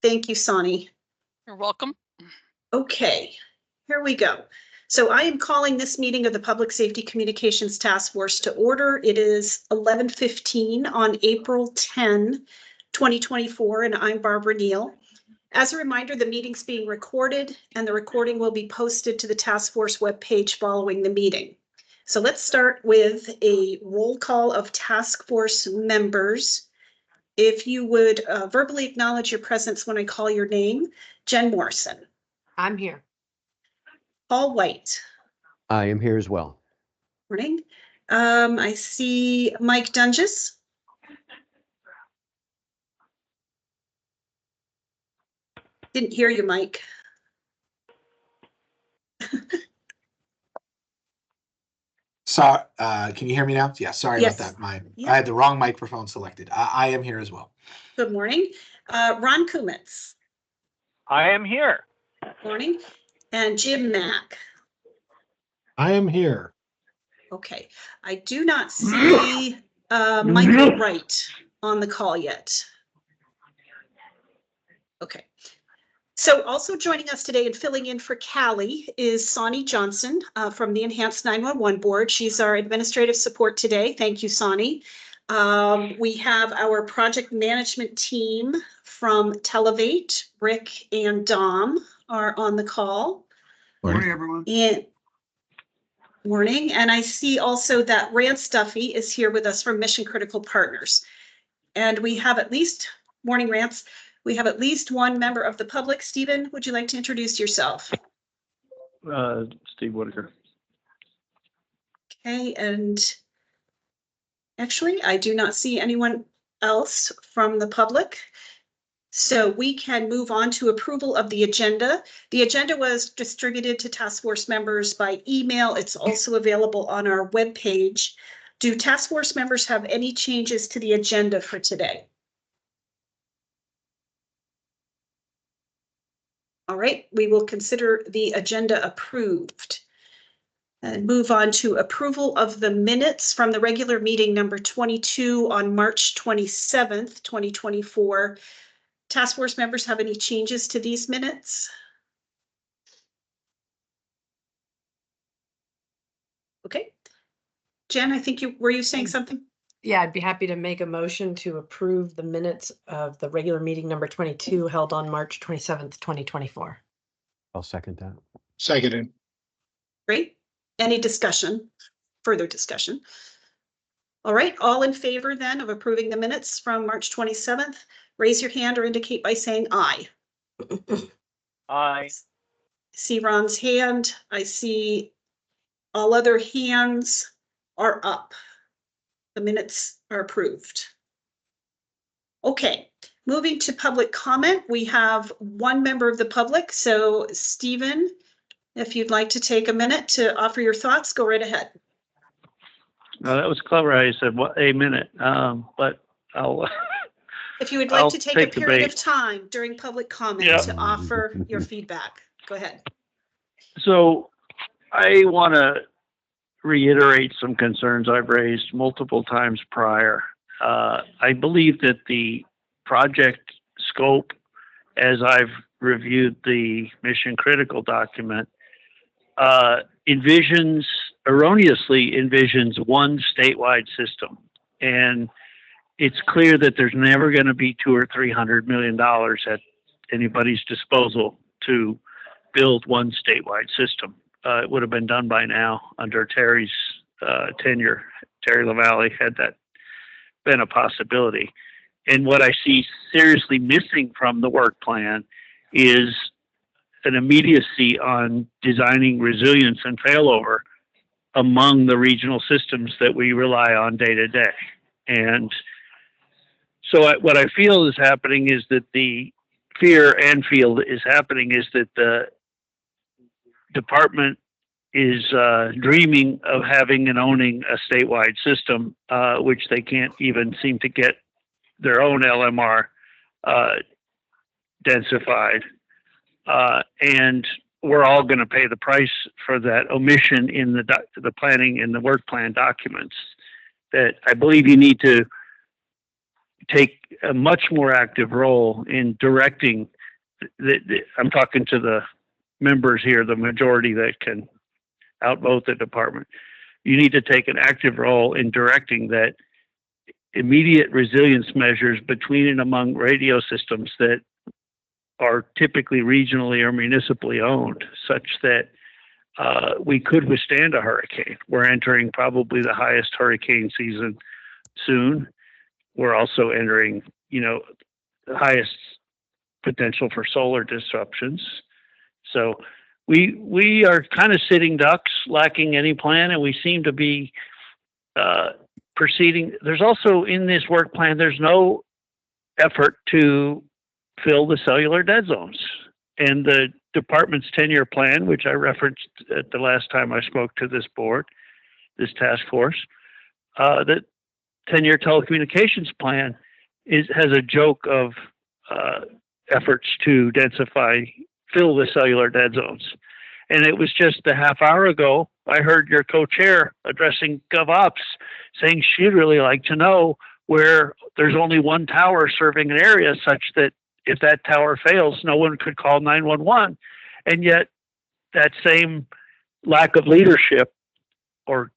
Thank you, Sonny. You're welcome. Okay, here we go. So I am calling this meeting of the Public Safety Communications Task Force to order. It is 11:15 on April 10, 2024, and I'm Barbara Neal. As a reminder, the meeting's being recorded and the recording will be posted to the task force webpage following the meeting. So let's start with a roll call of task force members. If you would verbally acknowledge your presence when I call your name. Jen Morrison. I'm here. Paul White. I am here as well. Morning. I see Mike Dunges. Didn't hear you, Mike. So, can you hear me now? Yeah, sorry Yes. about that. Yeah. I had the wrong microphone selected. I am here as well. Good morning. Ron Kumitz. I am here. Morning. And Jim Mack. I am here. Okay. I do not see Michael Wright on the call yet. Okay. So also joining us today and filling in for Callie is Sonny Johnson from the Enhanced 911 Board. She's our administrative support today. Thank you, Sonny. We have our project management team from Televate. Rick and Dom are on the call. Morning, everyone. And morning. And I see also that Rance Duffy is here with us from Mission Critical Partners. And we have at least, morning Rance, we have at least one member of the public. Stephen, would you like to introduce yourself? Steve Whitaker. Okay, and actually, I do not see anyone else from the public. So we can move on to approval of the agenda. The agenda was distributed to task force members by email. It's also available on our webpage. Do task force members have any changes to the agenda for today? All right, we will consider the agenda approved. And move on to approval of the minutes from the regular meeting number 22 on March 27th, 2024. Task force members have any changes to these minutes? Okay. Jen, I think were you saying something? Yeah, I'd be happy to make a motion to approve the minutes of the regular meeting number 22 held on March 27th, 2024. I'll second that. Seconded. Great. Any discussion? Further discussion? All right, all in favor then of approving the minutes from March 27th, raise your hand or indicate by saying aye. Aye. See Ron's hand. I see all other hands are up. The minutes are approved. Okay, moving to public comment. We have one member of the public. So Stephen, if you'd like to take a minute to offer your thoughts, go right ahead. No, that was clever how you said a minute, but I'll. If you would like I'll to take a take the period bait. of time during public comment Yeah. to offer your feedback, go ahead. So I want to reiterate some concerns I've raised multiple times prior. I believe that the project scope, as I've reviewed the mission critical document, erroneously envisions one statewide system. And it's clear that there's never going to be $200 or $300 million at anybody's disposal to build one statewide system. It would have been done by now under Terry's tenure. Terry LaValle had that been a possibility. And what I see seriously missing from the work plan is an immediacy on designing resilience and failover among the regional systems that we rely on day to day. And so what I feel is happening is that the fear and feel is happening is that the department is dreaming of having and owning a statewide system, which they can't even seem to get their own LMR densified. And we're all going to pay the price for that omission in the planning and the work plan documents. That I believe you need to take a much more active role in directing I'm talking to the members here, the majority that can outvote the department. You need to take an active role in directing that immediate resilience measures between and among radio systems that are typically regionally or municipally owned, such that we could withstand a hurricane. We're entering probably the highest hurricane season soon. We're also entering, the highest potential for solar disruptions. So we are kind of sitting ducks, lacking any plan, and we seem to be proceeding. There's also in this work plan, there's no effort to fill the cellular dead zones. And the department's 10-year plan, which I referenced at the last time I spoke to this board, this task force, the 10-year telecommunications plan has a joke of efforts to densify, fill the cellular dead zones. And it was just a half hour ago, I heard your co-chair addressing GovOps saying she'd really like to know where there's only one tower serving an area such that if that tower fails, no one could call 911. And yet that same lack of leadership or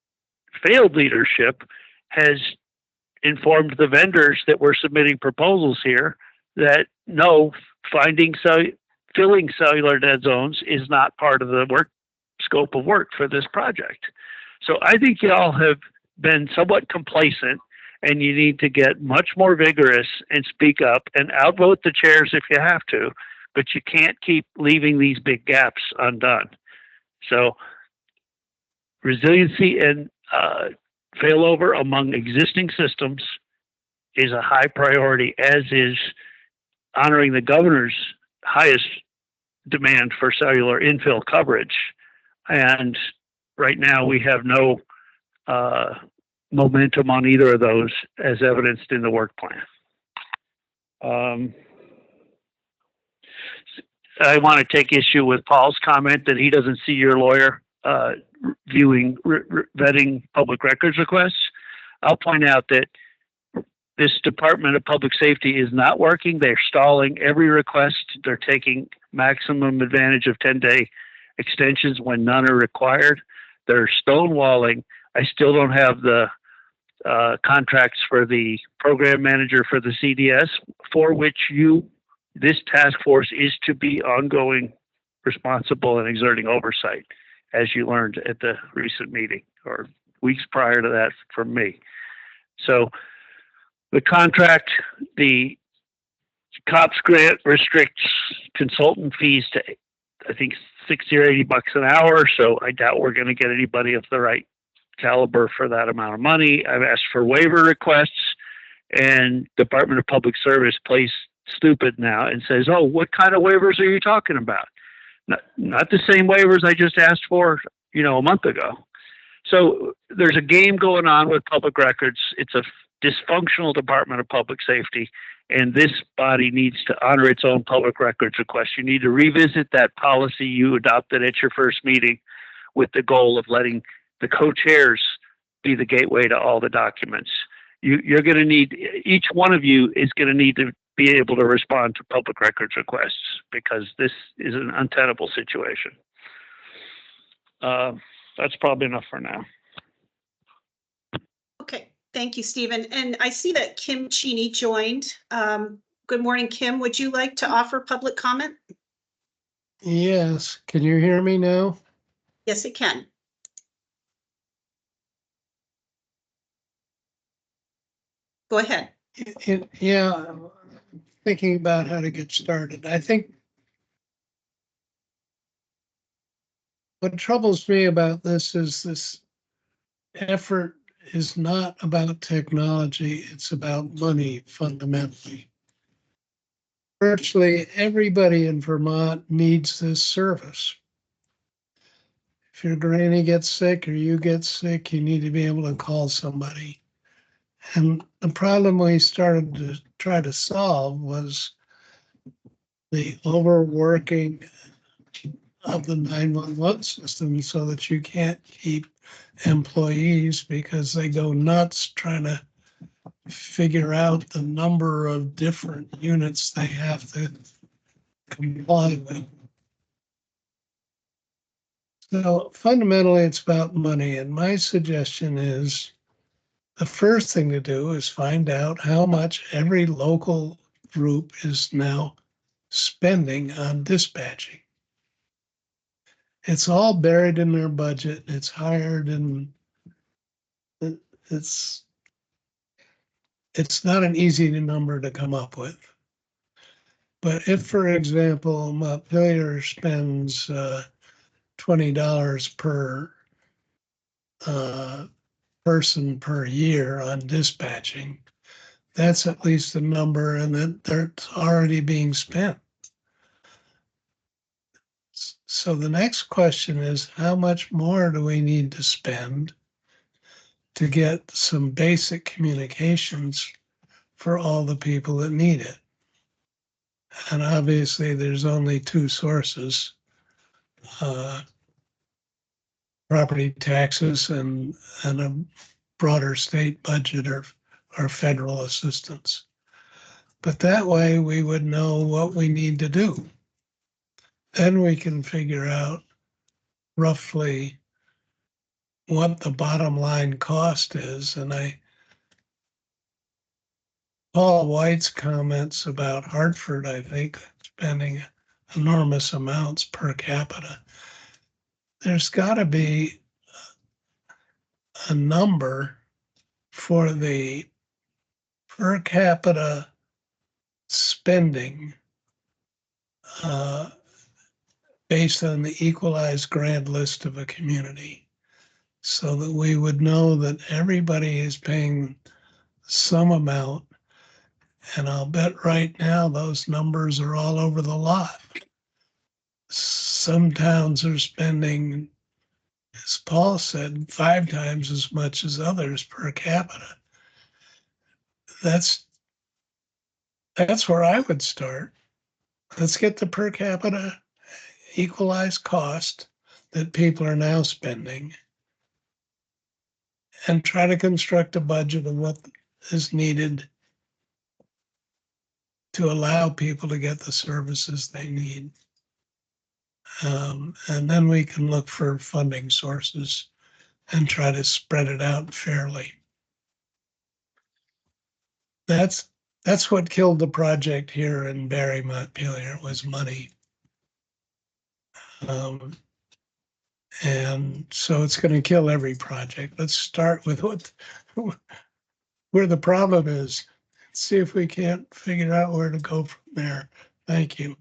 failed leadership has informed the vendors that were submitting proposals here that no, filling cellular dead zones is not part of the scope of work for this project. So I think y'all have been somewhat complacent, and you need to get much more vigorous and speak up and outvote the chairs if you have to, but you can't keep leaving these big gaps undone. So resiliency and failover among existing systems is a high priority, as is honoring the governor's highest demand for cellular infill coverage. And right now we have no momentum on either of those as evidenced in the work plan. I want to take issue with Paul's comment that he doesn't see your lawyer vetting public records requests. I'll point out that this Department of Public Safety is not working. They're stalling every request. They're taking maximum advantage of 10-day extensions when none are required. They're stonewalling. I still don't have the contracts for the program manager for the CDS, for which this task force is to be ongoing, responsible, and exerting oversight, as you learned at the recent meeting or weeks prior to that from me. So the contract, the COPS grant restricts consultant fees to, I think, $60 or $80 an hour. So I doubt we're going to get anybody of the right caliber for that amount of money. I've asked for waiver requests, and Department of Public Service plays stupid now and says, oh, what kind of waivers are you talking about? Not the same waivers I just asked for, a month ago. So there's a game going on with public records. It's a dysfunctional Department of Public Safety, and this body needs to honor its own public records request. You need to revisit that policy you adopted at your first meeting with the goal of letting the co-chairs be the gateway to all the documents. You're going to need, each one of you is going to need to be able to respond to public records requests, because this is an untenable situation. That's probably enough for now. Okay, thank you, Stephen. And I see that Kim Cheney joined. Good morning, Kim. Would you like to offer public comment? Yes, can you hear me now? Yes, it can. Go ahead. Yeah, thinking about how to get started. I think what troubles me about this is this effort is not about technology, it's about money fundamentally. Virtually everybody in Vermont needs this service. If your granny gets sick or you get sick, you need to be able to call somebody. And the problem we started to try to solve was the overworking of the 911 system, so that you can't keep employees because they go nuts trying to figure out the number of different units they have to comply with. So fundamentally, it's about money, and my suggestion is the first thing to do is find out how much every local group is now spending on dispatching. It's all buried in their budget. It's hired, and it's not an easy number to come up with. But if, for example, Montpelier spends $20 per person per year on dispatching, that's at least a number, and that that's already being spent. So the next question is, how much more do we need to spend to get some basic communications for all the people that need it? And obviously, there's only two sources, property taxes and a broader state budget or federal assistance. But that way we would know what we need to do. Then we can figure out roughly what the bottom line cost is. And Paul White's comments about Hartford, I think, spending enormous amounts per capita. There's got to be a number for the per capita spending based on the equalized grand list of a community, so that we would know that everybody is paying some amount. And I'll bet right now those numbers are all over the lot. Some towns are spending, as Paul said, 5 times as much as others per capita. That's where I would start. Let's get the per capita equalized cost that people are now spending and try to construct a budget of what is needed to allow people to get the services they need. And then we can look for funding sources and try to spread it out fairly. That's what killed the project here in Barre Montpelier, was money. And so it's going to kill every project. Let's start with where the problem is. See if we can't figure out where to go from there. Thank you.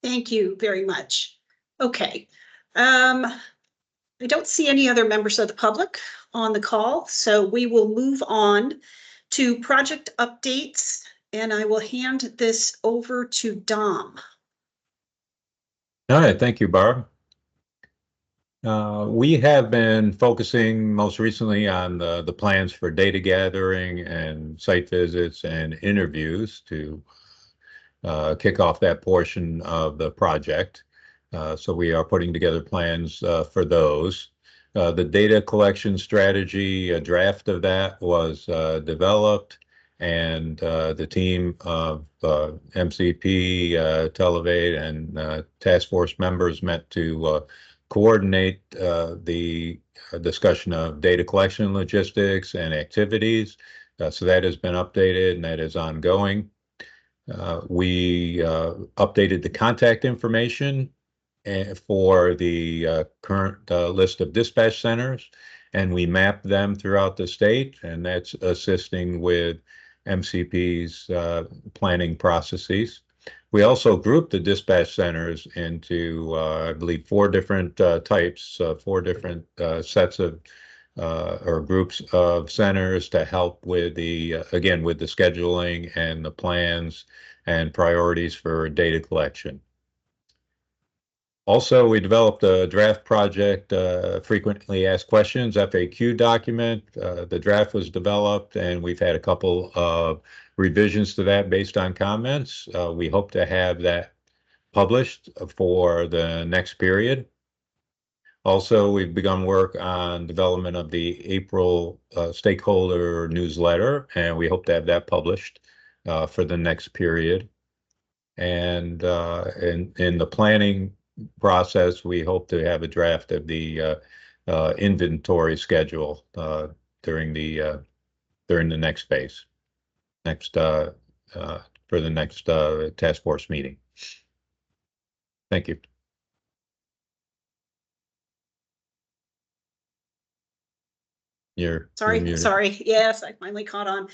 Thank you very much. Okay. I don't see any other members of the public on the call, so we will move on to project updates, and I will hand this over to Dom. All right, thank you, Barb. We have been focusing most recently on the plans for data gathering and site visits and interviews to kick off that portion of the project. So we are putting together plans for those. The data collection strategy, a draft of that was developed, and the team of MCP, Televate, and task force members met to coordinate the discussion of data collection logistics and activities. So that has been updated and that is ongoing. We updated the contact information for the current list of dispatch centers, and we mapped them throughout the state, and that's assisting with MCP's planning processes. We also grouped the dispatch centers into, I believe, 4 different types, 4 different sets of or groups of centers to help with the, again, with the scheduling and the plans and priorities for data collection. Also, we developed a draft project, frequently asked questions, FAQ document. The draft was developed, and we've had a couple of revisions to that based on comments. We hope to have that published for the next period. Also, we've begun work on development of the April stakeholder newsletter, and we hope to have that published for the next period. And in the planning process, we hope to have a draft of the inventory schedule during the next phase, for the next task force meeting. Thank you. You're muted. Sorry. Yes, I finally caught on.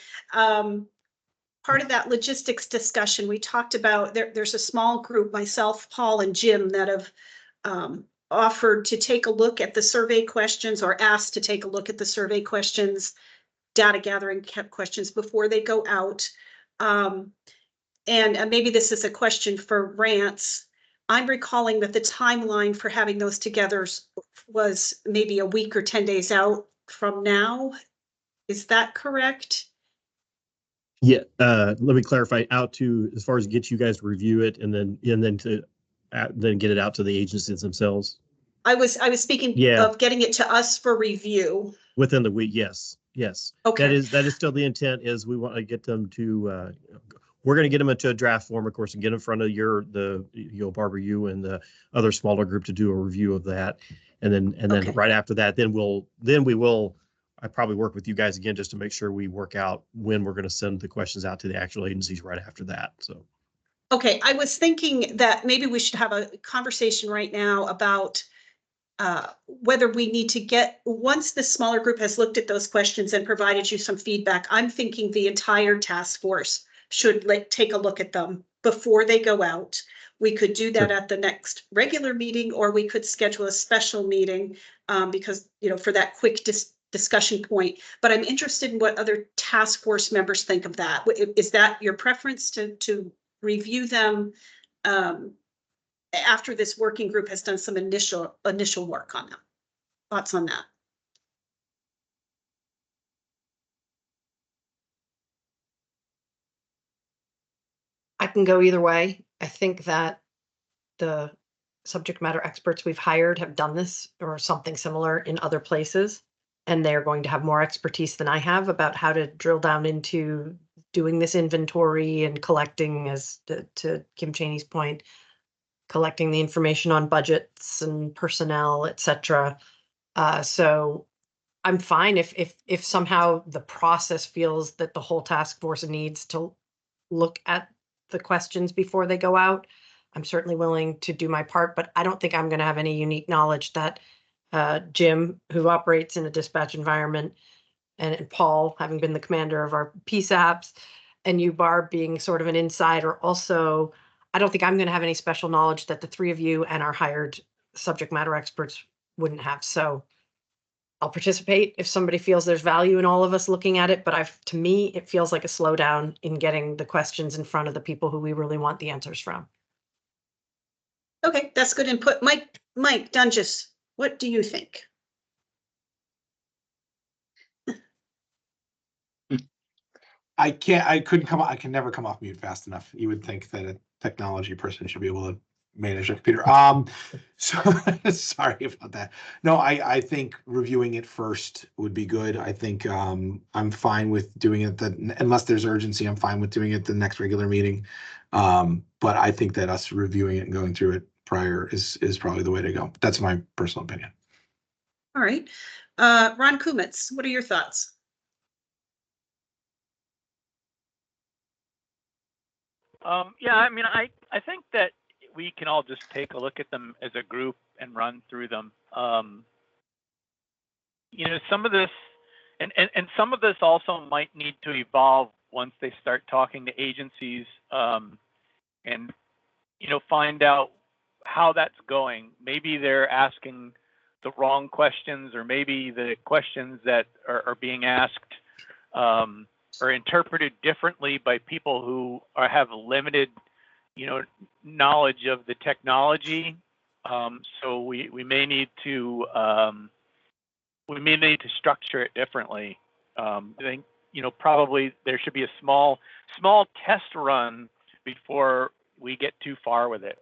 Part of that logistics discussion, we talked about there's a small group, myself, Paul, and Jim, that have offered to take a look at the survey questions, or asked to take a look at the survey questions, data gathering questions before they go out. And maybe this is a question for Rance. I'm recalling that the timeline for having those together was maybe a week or 10 days out from now. Is that correct? Yeah, let me clarify, out to, as far as get you guys to review it and then then get it out to the agencies themselves. I was speaking of getting it to us for review. Within the week, yes. Okay. That is still the intent, is we want to get them to, we're going to get them into a draft form, of course, and get in front of Barbara, you and the other smaller group to do a review of that. And then Okay. right after that, then we will I probably work with you guys again just to make sure we work out when we're going to send the questions out to the actual agencies right after that. So. Okay, I was thinking that maybe we should have a conversation right now about whether we need to get, once the smaller group has looked at those questions and provided you some feedback, I'm thinking the entire task force should take a look at them before they go out. We could do that at the next regular meeting, or we could schedule a special meeting because, for that quick discussion point. But I'm interested in what other task force members think of that. Is that your preference to review them after this working group has done some initial work on them? Thoughts on that? I can go either way. I think that the subject matter experts we've hired have done this or something similar in other places, and they're going to have more expertise than I have about how to drill down into doing this inventory and collecting, as to Kim Cheney's point, collecting the information on budgets and personnel, et cetera. So I'm fine if somehow the process feels that the whole task force needs to look at the questions before they go out. I'm certainly willing to do my part, but I don't think I'm going to have any unique knowledge that Jim, who operates in a dispatch environment, and Paul, having been the commander of our PSAPs, and you, Barb, being sort of an insider also, I don't think I'm going to have any special knowledge that the three of you and our hired subject matter experts wouldn't have. So I'll participate if somebody feels there's value in all of us looking at it, but to me, it feels like a slowdown in getting the questions in front of the people who we really want the answers from. Okay, that's good input. Mike Dunges, what do you think? I can never come off mute fast enough. You would think that a technology person should be able to manage a computer. So sorry about that. No, I think reviewing it first would be good. I think I'm fine with doing it unless there's urgency, I'm fine with doing it the next regular meeting. But I think that us reviewing it and going through it prior is probably the way to go. That's my personal opinion. All right. Ron Kumitz, what are your thoughts? Yeah, I mean, I think that we can all just take a look at them as a group and run through them. Some of this, and some of this also might need to evolve once they start talking to agencies, and find out how that's going. Maybe they're asking the wrong questions, or maybe the questions that are being asked are interpreted differently by people who have limited, knowledge of the technology. So we may need to structure it differently. I think probably there should be a small test run before we get too far with it.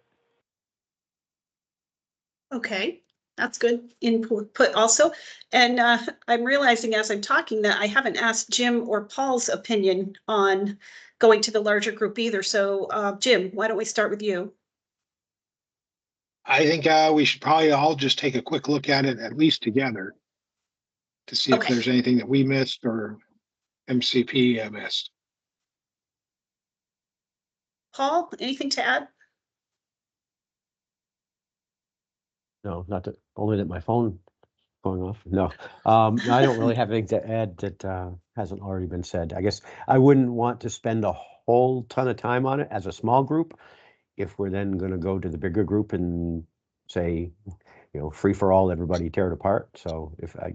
Okay, that's good input also. And I'm realizing as I'm talking that I haven't asked Jim or Paul's opinion on going to the larger group either. So Jim, why don't we start with you? I think we should probably all just take a quick look at it, at least together, to see if Okay. there's anything that we missed or MCP missed. Paul, anything to add? No, not that, only that my phone going off. No, I don't really have anything to add that hasn't already been said. I guess I wouldn't want to spend a whole ton of time on it as a small group. If we're then going to go to the bigger group and say, you know, free for all, everybody tear it apart. So if I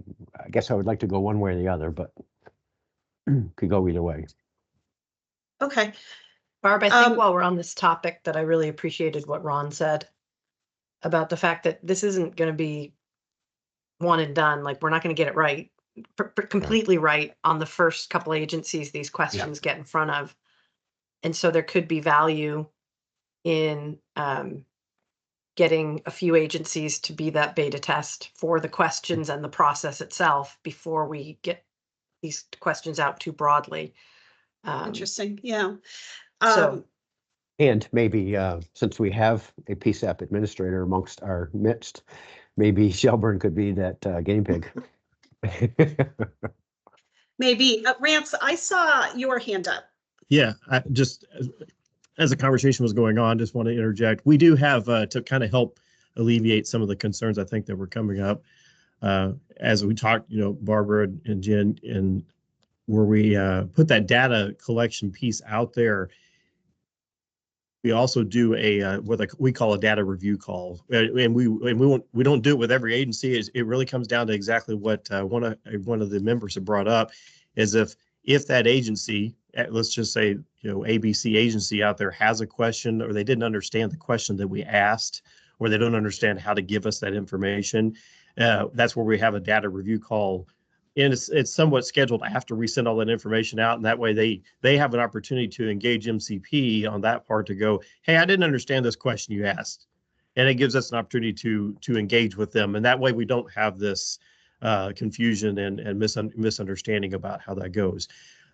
guess I would like to go one way or the other, but could go either way. Okay. Barb, I think while we're on this topic, that I really appreciated what Ron said about the fact that this isn't going to be one and done. Like, we're not going to get it right, completely right on the first couple agencies these questions get in front of. And so there could be value in getting a few agencies to be that beta test for the questions and the process itself before we get these questions out too broadly. Interesting. Yeah. So, and maybe since we have a PSAP administrator amongst our midst, maybe Shelburne could be that guinea pig. Maybe. Rance, I saw your hand up. Yeah, I just, as the conversation was going on, just want to interject. We do have to kind of help alleviate some of the concerns I think that were coming up as we talked, you know, Barbara and Jen, and where we put that data collection piece out there. We also do a what we call a data review call, and we don't do it with every agency. It really comes down to exactly what one of the members have brought up, is if that agency, let's just say, you know, ABC agency out there has a question, or they didn't understand the question that we asked, or they don't understand how to give us that information, that's where we have a data review call. And it's somewhat scheduled after we send all that information out, and that way they have an opportunity to engage MCP on that part, to go, hey, I didn't understand this question you asked, and it gives us an opportunity to engage with them, and that way we don't have this confusion and misunderstanding about how that goes.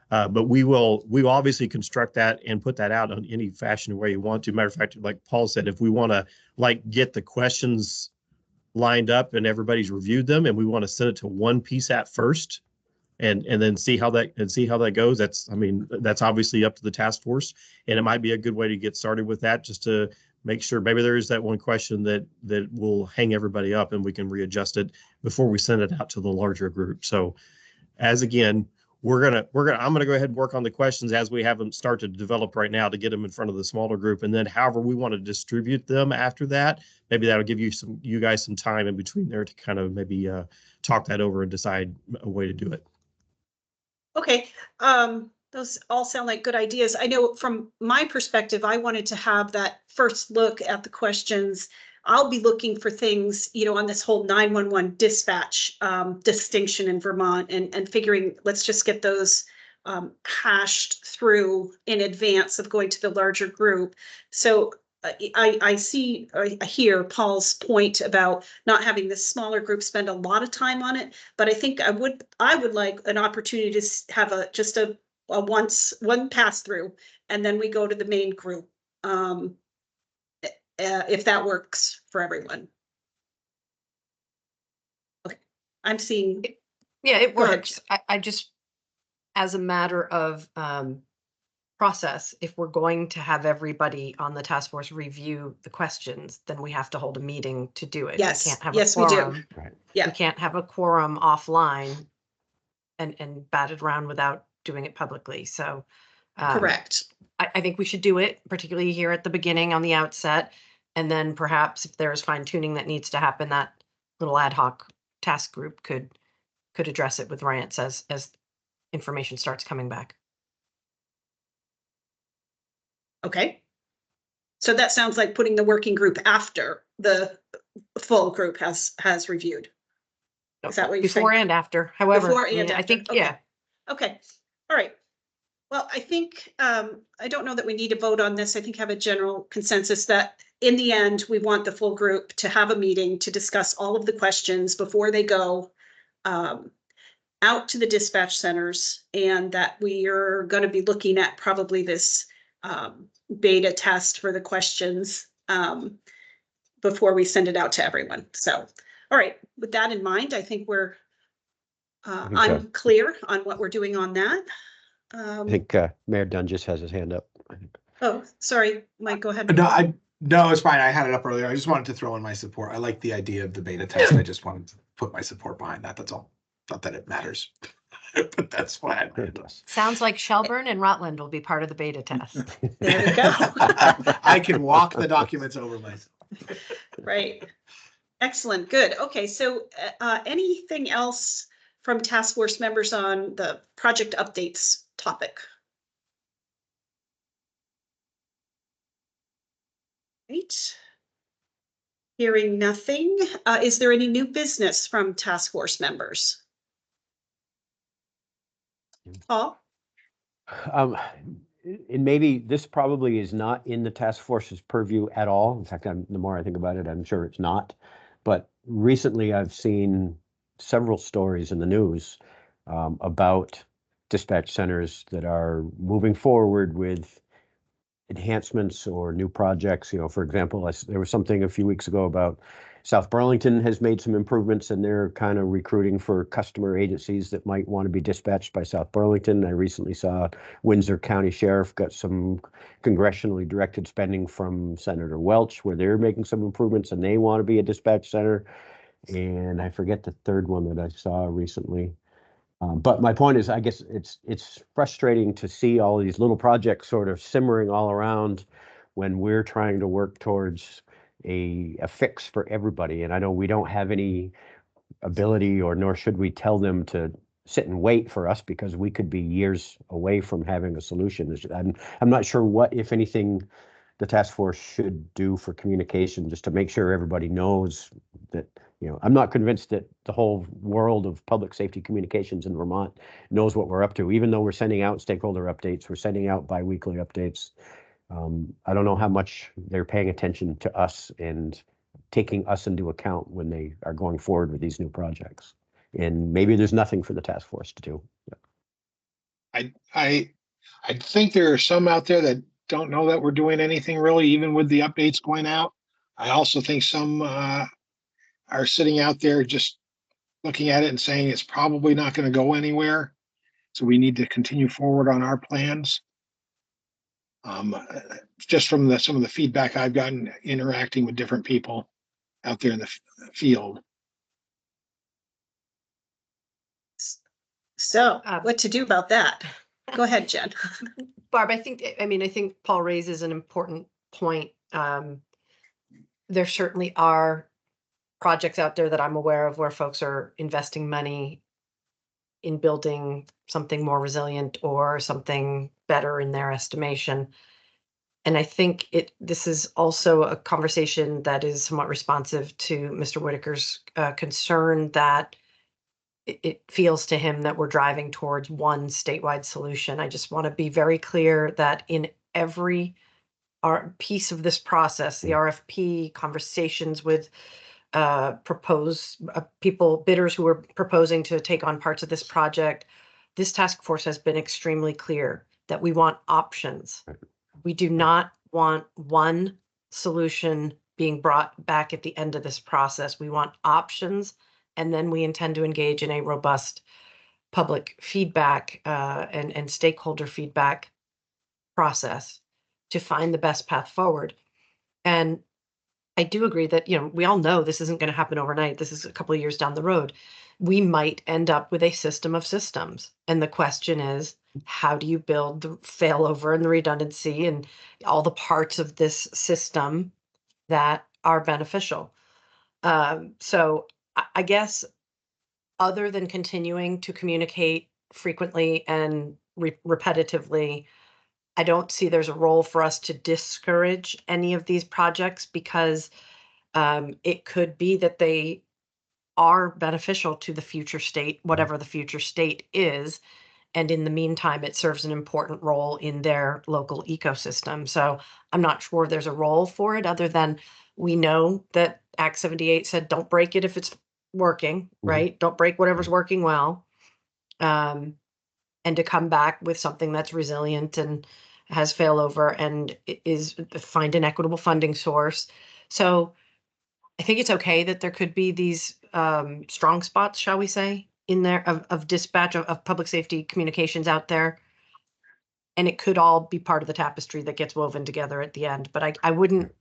But we will obviously construct that and put that out on any fashion where you want to. Matter of fact, like Paul said, if we want to get the questions lined up and everybody's reviewed them, and we want to send it to one PSAT first and then see how that goes, that's obviously up to the task force, and it might be a good way to get started with that, just to make sure maybe there is that one question that will hang everybody up, and we can readjust it before we send it out to the larger group. So as again, I'm gonna go ahead and work on the questions as we have them start to develop right now, to get them in front of the smaller group, and then however we want to distribute them after that, maybe that'll give you guys some time in between there to kind of maybe talk that over and decide a way to do it. Okay. Those all sound like good ideas. I know from my perspective, I wanted to have that first look at the questions. I'll be looking for things, you know, on this whole 911 dispatch distinction in Vermont, and figuring, let's just get those hashed through in advance of going to the larger group. So I hear Paul's point about not having this smaller group spend a lot of time on it, but I think I would like an opportunity to have one pass through, and then we go to the main group. If that works for everyone. Okay, I'm seeing. Yeah, it works. I just, as a matter of process, if we're going to have everybody on the task force review the questions, then we have to hold a meeting to do it. Yes, we can't have yes, a we do. quorum. Right. Yeah. We can't have a quorum offline and bat it around without doing it publicly. So Correct. I think we should do it, particularly here at the beginning on the outset. And then perhaps if there's fine tuning that needs to happen, that little ad hoc task group could address it with Rance as information starts coming back. Okay. So that sounds like putting the working group after the full group has reviewed. Is that what you're saying? Before and after, however. Before and I after. think, Okay. yeah. Okay, all right. Well, I think, I don't know that we need to vote on this. I think have a general consensus that in the end, we want the full group to have a meeting to discuss all of the questions before they go. out to the dispatch centers, and that we are going to be looking at probably this beta test for the questions before we send it out to everyone. So, all right, with that in mind, I think we're think, I'm clear on what we're doing on that. I think Mayor Dunn just has his hand up. Oh, sorry, Mike, go ahead. No, it's fine. I had it up earlier. I just wanted to throw in my support. I like the idea of the beta test. I just wanted to put my support behind that. That's all. Not that it matters, but that's why I made it. Sounds like Shelburne and Rutland will be part of the beta test. There we go. I can walk the documents over myself. Right. Excellent. Good. Okay. So anything else from task force members on the project updates topic? Right. Hearing nothing. Is there any new business from task force members? Paul? And maybe this probably is not in the task force's purview at all. In fact, the more I think about it, I'm sure it's not. But recently I've seen several stories in the news about dispatch centers that are moving forward with enhancements or new projects. You know, for example, there was something a few weeks ago about South Burlington has made some improvements, and they're kind of recruiting for customer agencies that might want to be dispatched by South Burlington. I recently saw Windsor County Sheriff got some congressionally directed spending from Senator Welch, where they're making some improvements and they want to be a dispatch center. And I forget the third one that I saw recently. But my point is, I guess it's frustrating to see all these little projects sort of simmering all around when we're trying to work towards a fix for everybody. And I know we don't have any ability, or nor should we tell them to sit and wait for us, because we could be years away from having a solution. I'm not sure what, if anything, the task force should do for communication, just to make sure everybody knows that, you know, I'm not convinced that the whole world of public safety communications in Vermont knows what we're up to. Even though we're sending out stakeholder updates, we're sending out biweekly updates. I don't know how much they're paying attention to us and taking us into account when they are going forward with these new projects. And maybe there's nothing for the task force to do. I think there are some out there that don't know that we're doing anything really, even with the updates going out. I also think some are sitting out there just looking at it and saying it's probably not going to go anywhere. So we need to continue forward on our plans. Just from some of the feedback I've gotten interacting with different people out there in the field. So what to do about that? Go ahead, Jen. Barb, I think Paul raises an important point. There certainly are projects out there that I'm aware of where folks are investing money in building something more resilient or something better in their estimation. And I think this is also a conversation that is somewhat responsive to Mr. Whitaker's concern that it feels to him that we're driving towards one statewide solution. I just want to be very clear that in every piece of this process, the RFP, conversations with bidders who are proposing to take on parts of this project, this task force has been extremely clear that we want options. We do not want one solution being brought back at the end of this process. We want options, and then we intend to engage in a robust public feedback and stakeholder feedback process to find the best path forward. And I do agree that, we all know this isn't going to happen overnight. This is a couple of years down the road. We might end up with a system of systems. And the question is, how do you build the failover and the redundancy and all the parts of this system that are beneficial? So I guess other than continuing to communicate frequently and repetitively, I don't see there's a role for us to discourage any of these projects, because it could be that they are beneficial to the future state, whatever the future state is. And in the meantime, it serves an important role in their local ecosystem. So I'm not sure there's a role for it, other than we know that Act 78 said, don't break it if it's working, right? Don't break whatever's working well. And to come back with something that's resilient and has failover and is find an equitable funding source. So I think it's okay that there could be these strong spots, shall we say, in there of dispatch of public safety communications out there. And it could all be part of the tapestry that gets woven together at the end. But I wouldn't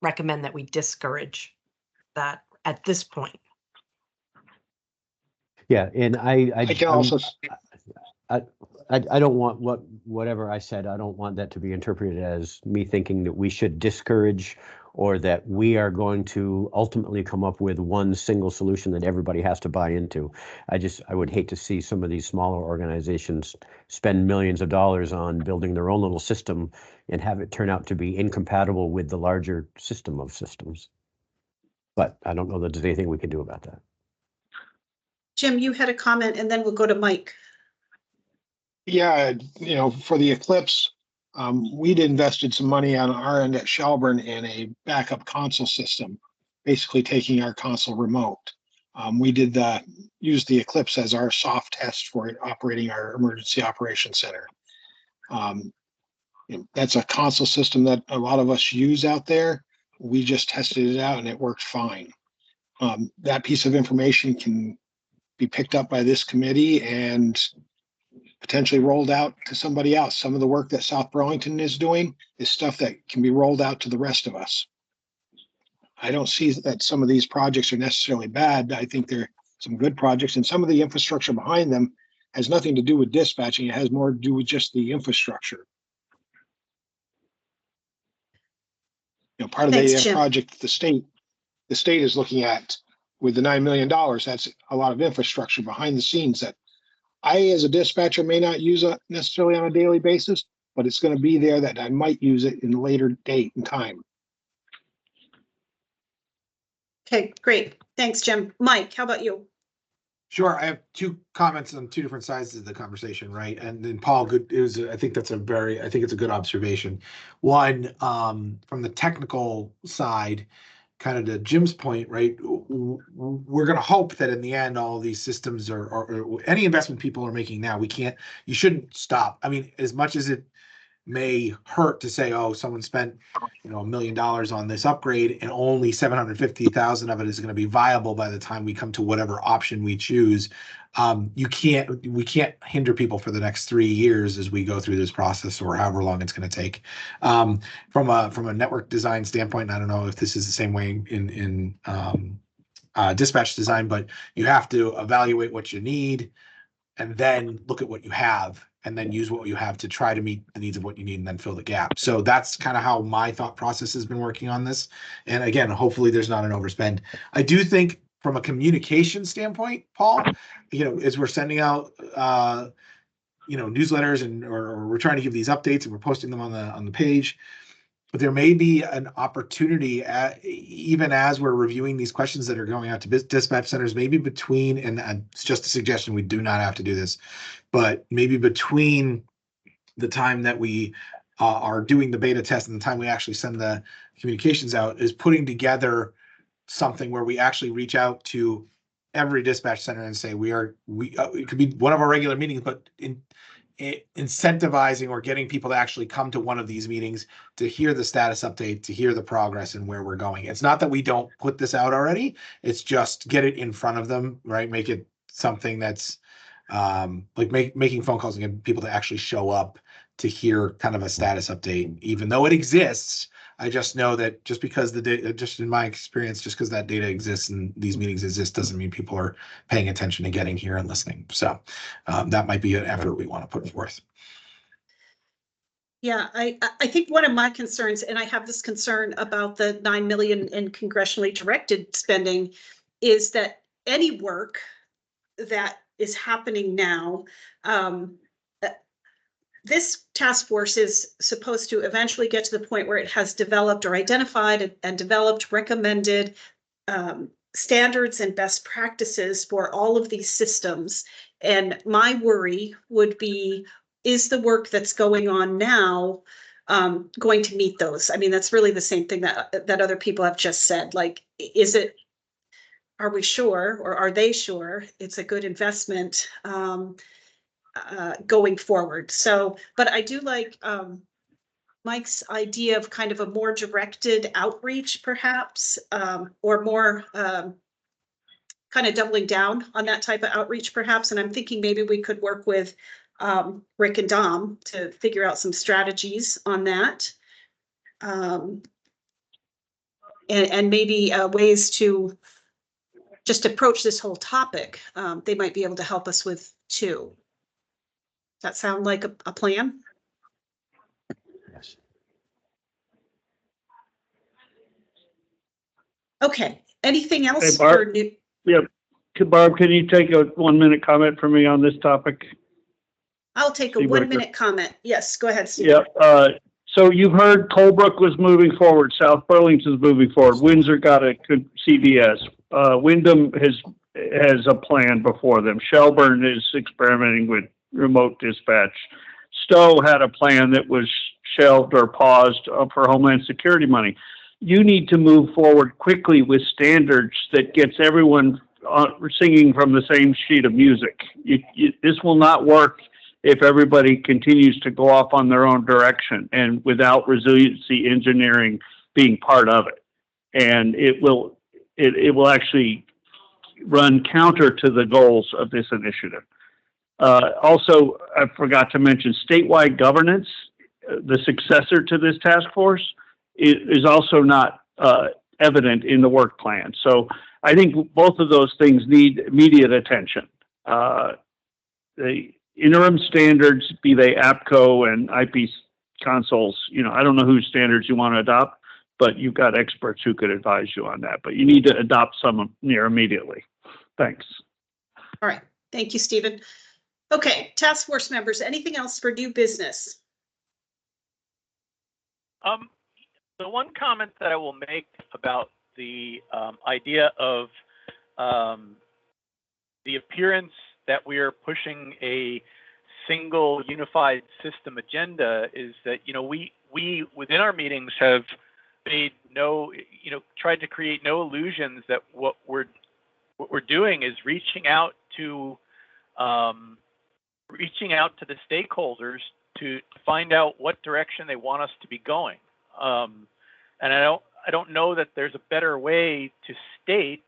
recommend that we discourage that at this point. Yeah, and I can also, I don't want whatever I said, I don't want that to be interpreted as me thinking that we should discourage or that we are going to ultimately come up with one single solution that everybody has to buy into. I would hate to see some of these smaller organizations spend millions of dollars on building their own little system and have it turn out to be incompatible with the larger system of systems. But I don't know that there's anything we can do about that. Jim, you had a comment, and then we'll go to Mike. yeah, for the Eclipse, we'd invested some money on our end at Shelburne in a backup console system, basically taking our console remote. We did use the Eclipse as our soft test for operating our emergency operations center. That's a console system that a lot of us use out there. We just tested it out and it worked fine. That piece of information can be picked up by this committee and potentially rolled out to somebody else. Some of the work that South Burlington is doing is stuff that can be rolled out to the rest of us. I don't see that some of these projects are necessarily bad. I think they're some good projects, and some of the infrastructure behind them has nothing to do with dispatching. It has more to do with just the infrastructure. Part of Thanks, the Jim. project the state is looking at with the $9 million, that's a lot of infrastructure behind the scenes that I, as a dispatcher, may not use necessarily on a daily basis, but it's going to be there that I might use it in a later date and time. Okay, great. Thanks, Jim. Mike, how about you? Sure. I have two comments on two different sides of the conversation, right? And then Paul, I think it's a good observation. One, from the technical side, kind of to Jim's point, right? We're going to hope that in the end, all of these systems or any investment people are making now, you shouldn't stop. I mean, as much as it may hurt to say, oh, someone spent, $1 million on this upgrade and only 750,000 of it is going to be viable by the time we come to whatever option we choose. We can't hinder people for the next 3 years as we go through this process or however long it's going to take. From a network design standpoint, I don't know if this is the same way in dispatch design, but you have to evaluate what you need and then look at what you have and then use what you have to try to meet the needs of what you need and then fill the gap. So that's kind of how my thought process has been working on this. And again, hopefully there's not an overspend. I do think from a communication standpoint, Paul, as we're sending out, newsletters or we're trying to give these updates and we're posting them on the page, but there may be an opportunity even as we're reviewing these questions that are going out to dispatch centers, maybe between, and it's just a suggestion, we do not have to do this, but maybe between the time that we are doing the beta test and the time we actually send the communications out is putting together something where we actually reach out to every dispatch center and say it could be one of our regular meetings, but incentivizing or getting people to actually come to one of these meetings to hear the status update, to hear the progress and where we're going. It's not that we don't put this out already. It's just get it in front of them, right? Make it something that's making phone calls and getting people to actually show up to hear kind of a status update, even though it exists. I just know that just because the data, just in my experience, just because that data exists and these meetings exist doesn't mean people are paying attention to getting here and listening. So that might be an effort we want to put forth. Yeah, I think one of my concerns, and I have this concern about the 9 million in congressionally directed spending, is that any work that is happening now, this task force is supposed to eventually get to the point where it has developed or identified and developed recommended standards and best practices for all of these systems. And my worry would be, is the work that's going on now going to meet those? I mean, that's really the same thing that other people have just said. Like, is it are we sure, or are they sure it's a good investment going forward? So, but I do like Mike's idea of kind of a more directed outreach, perhaps, or more kind of doubling down on that type of outreach, perhaps. And I'm thinking maybe we could work with Rick and Dom to figure out some strategies on that. And maybe ways to just approach this whole topic. They might be able to help us with too. Does that sound like a plan? Yes. Okay, anything else Hey, Barb. for new? Yep. Barb, can you take a 1-minute comment from me on this topic? I'll take a Steve Whitaker. 1-minute comment. Yes, go ahead, Steve. Yeah. So you've heard Colebrook was moving forward. South Burlington's moving forward. Windsor got a good CVS. Wyndham has a plan before them. Shelburne is experimenting with remote dispatch. Stowe had a plan that was shelved or paused for Homeland Security money. You need to move forward quickly with standards that gets everyone singing from the same sheet of music. This will not work if everybody continues to go off on their own direction and without resiliency engineering being part of it. And it will actually run counter to the goals of this initiative. Also, I forgot to mention statewide governance, the successor to this task force, is also not evident in the work plan. So I think both of those things need immediate attention. The interim standards, be they APCO and IP consoles, I don't know whose standards you want to adopt, but you've got experts who could advise you on that. But you need to adopt some near immediately. Thanks. All right. Thank you, Stephen. Okay, task force members, anything else for new business? The one comment that I will make about the idea of the appearance that we are pushing a single unified system agenda is that, we within our meetings have made tried to create no illusions that what we're doing is reaching out to the stakeholders to find out what direction they want us to be going. And I don't know that there's a better way to state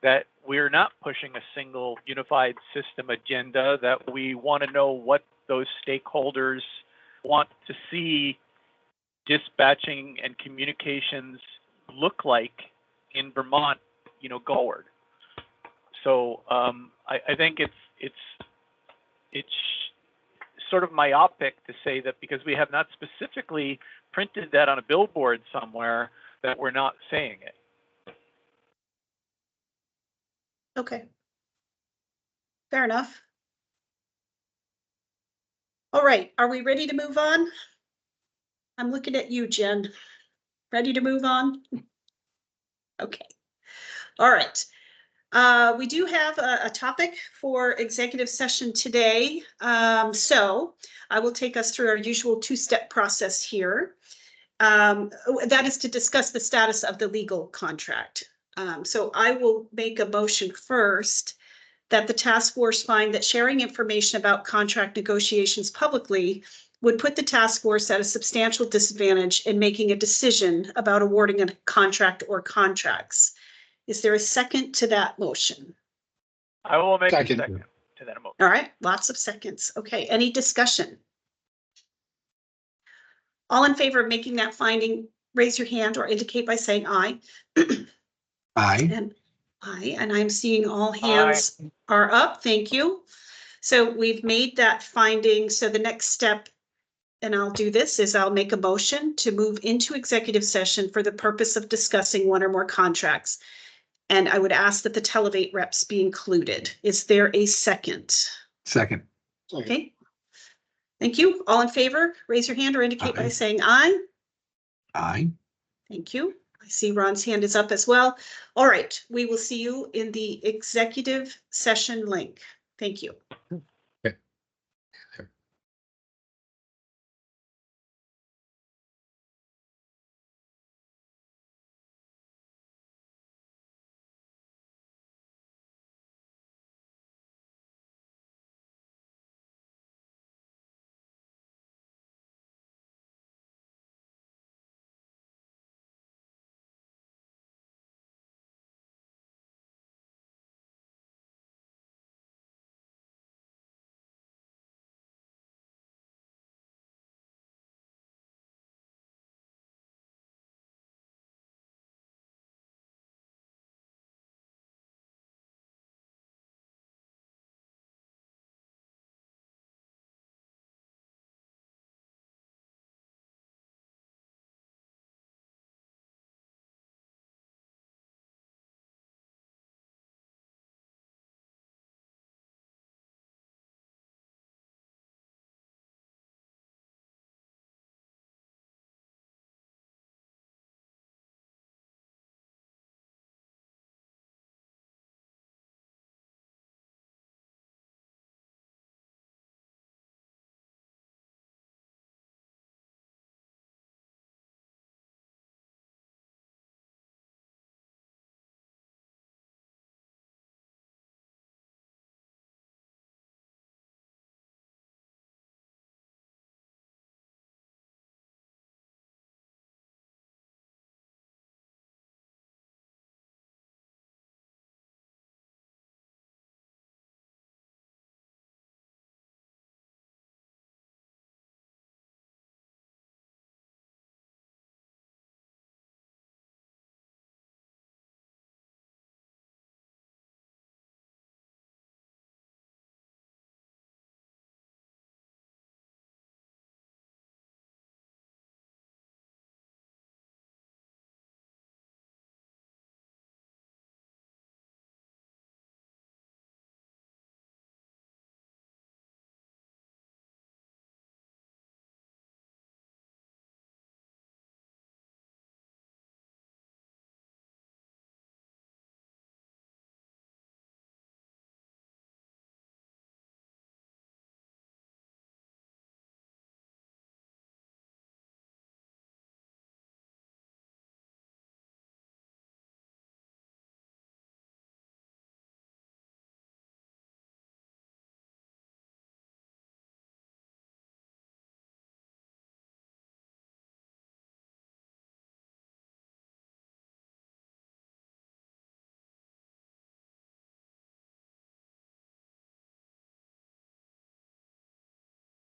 that we're not pushing a single unified system agenda, that we want to know what those stakeholders want to see dispatching and communications look like in Vermont, forward. So I think it's sort of myopic to say that because we have not specifically printed that on a billboard somewhere that we're not saying it. Okay. Fair enough. All right, are we ready to move on? I'm looking at you, Jen. Ready to move on? Okay. All right. We do have a topic for executive session today. So I will take us through our usual two-step process here. That is to discuss the status of the legal contract. So I will make a motion first that the task force find that sharing information about contract negotiations publicly would put the task force at a substantial disadvantage in making a decision about awarding a contract or contracts. Is there a second to that motion? I will make Second. a second to that motion. All right, lots of seconds. Okay, any discussion? All in favor of making that finding, raise your hand or indicate by saying aye. Aye. And aye, and I'm seeing all hands are up. Thank you. So we've made that finding. So the next step, and I'll do this, is I'll make a motion to move into executive session for the purpose of discussing one or more contracts. And I would ask that the Televate reps be included. Is there a second? Second. Okay. Thank you. All in favor, raise your hand or indicate by Aye. saying aye. Aye. Thank you. I see Ron's hand is up as well. All right, we will see you in the executive session link. Thank you.